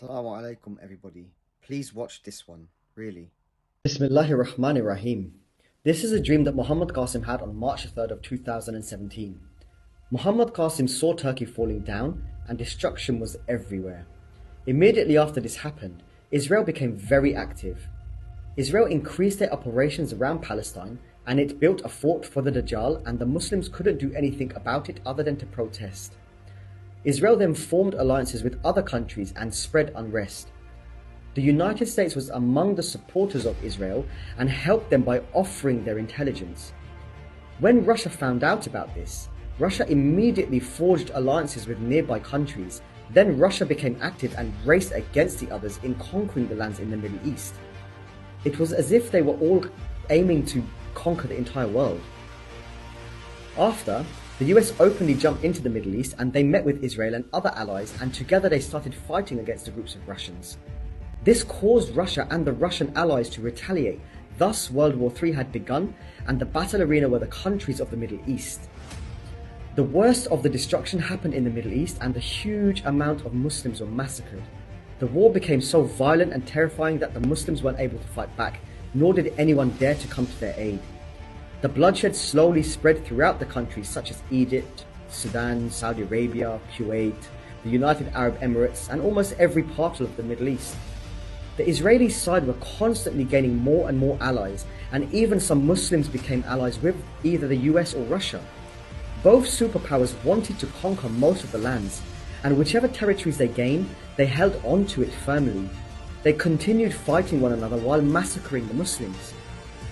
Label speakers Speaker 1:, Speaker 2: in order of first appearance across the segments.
Speaker 1: Assalamu alaikum, everybody. Please watch this one, really.
Speaker 2: Bismillahirrahmanirrahim. This is a dream that Muhammad Qasim had on March 3rd of 2017. Muhammad Qasim saw Turkey falling down and destruction was everywhere. Immediately after this happened, Israel became very active. Israel increased their operations around Palestine and it built a fort for the Dajjal, and the Muslims couldn't do anything about it other than to protest. Israel then formed alliances with other countries and spread unrest. The United States was among the supporters of Israel and helped them by offering their intelligence. When Russia found out about this, Russia immediately forged alliances with nearby countries. Then Russia became active and raced against the others in conquering the lands in the Middle East. It was as if they were all aiming to conquer the entire world. After, the US openly jumped into the Middle East and they met with Israel and other allies, and together they started fighting against the groups of Russians. This caused Russia and the Russian allies to retaliate. Thus, World War III had begun, and the battle arena were the countries of the Middle East. The worst of the destruction happened in the Middle East, and a huge amount of Muslims were massacred. The war became so violent and terrifying that the Muslims weren't able to fight back, nor did anyone dare to come to their aid. The bloodshed slowly spread throughout the countries such as Egypt, Sudan, Saudi Arabia, Kuwait, the United Arab Emirates, and almost every part of the Middle East. The Israeli side were constantly gaining more and more allies, and even some Muslims became allies with either the US or Russia. Both superpowers wanted to conquer most of the lands, and whichever territories they gained, they held on to it firmly. They continued fighting one another while massacring the Muslims.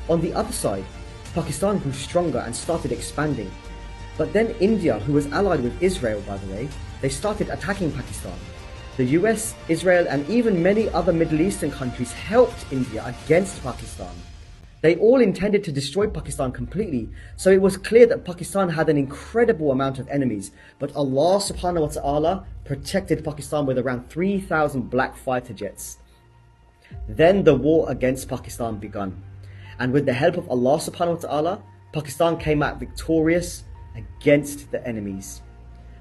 Speaker 2: On the other side, Pakistan grew stronger and started expanding. But then India, who was allied with Israel by the way, they started attacking Pakistan. The US, Israel, and even many other Middle Eastern countries helped India against Pakistan. They all intended to destroy Pakistan completely, so it was clear that Pakistan had an incredible amount of enemies, but Allah subhanahu wa ta'ala protected Pakistan with around 3,000 black fighter jets. Then the war against Pakistan began, and with the help of Allah subhanahu wa ta'ala, Pakistan came out victorious against the enemies.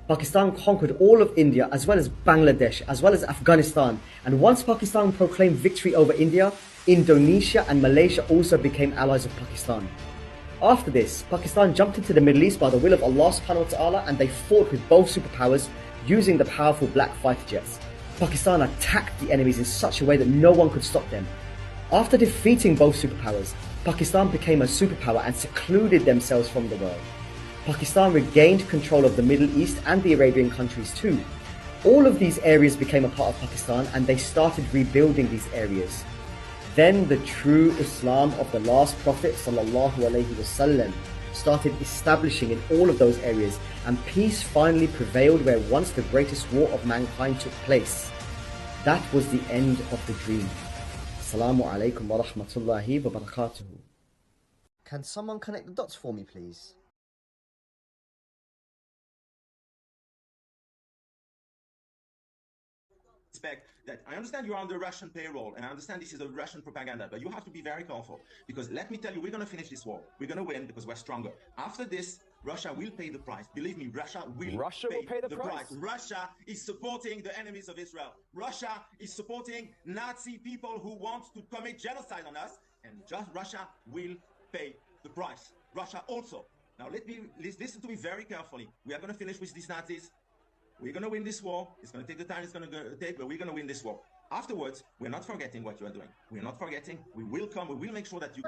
Speaker 2: Pakistan conquered all of India as well as Bangladesh as well as Afghanistan, and once Pakistan proclaimed victory over India, Indonesia and Malaysia also became allies of Pakistan. After this, Pakistan jumped into the Middle East by the will of Allah subhanahu wa ta'ala, and they fought with both superpowers using the powerful black fighter jets. Pakistan attacked the enemies in such a way that no one could stop them. After defeating both superpowers, Pakistan became a superpower and secluded themselves from the world. Pakistan regained control of the Middle East and the Arabian countries too. All of these areas became a part of Pakistan, and they started rebuilding these areas. Then the true Islam of the last Prophet ﷺ started establishing in all of those areas, and peace finally prevailed where once the greatest war of mankind took place. That was the end of the dream. Assalamu alaikum wa rahmatullahi wa barakatuhu.
Speaker 1: Can someone connect the dots for me, please?
Speaker 3: That I understand you're on the Russian payroll, and I understand this is a Russian propaganda, but you have to be very careful, because let me tell you, we're going to finish this war. We're going to win because we're stronger. After this, Russia will pay the price. Believe me, Russia will pay the price. Russia is supporting the enemies of Israel. Russia is supporting Nazi people who want to commit genocide on us, and just Russia will pay the price. Russia also. Now listen to me very carefully. We are going to finish with these Nazis. We're going to win this war. It's going to take the time it's going to take, but we're going to win this war. Afterwards, we're not forgetting what you are doing. We're not forgetting. We will come. We will make sure that you...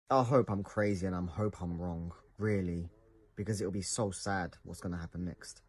Speaker 1: I hope I'm crazy and I hope I'm wrong, really, because it'll be so sad what's going to happen next.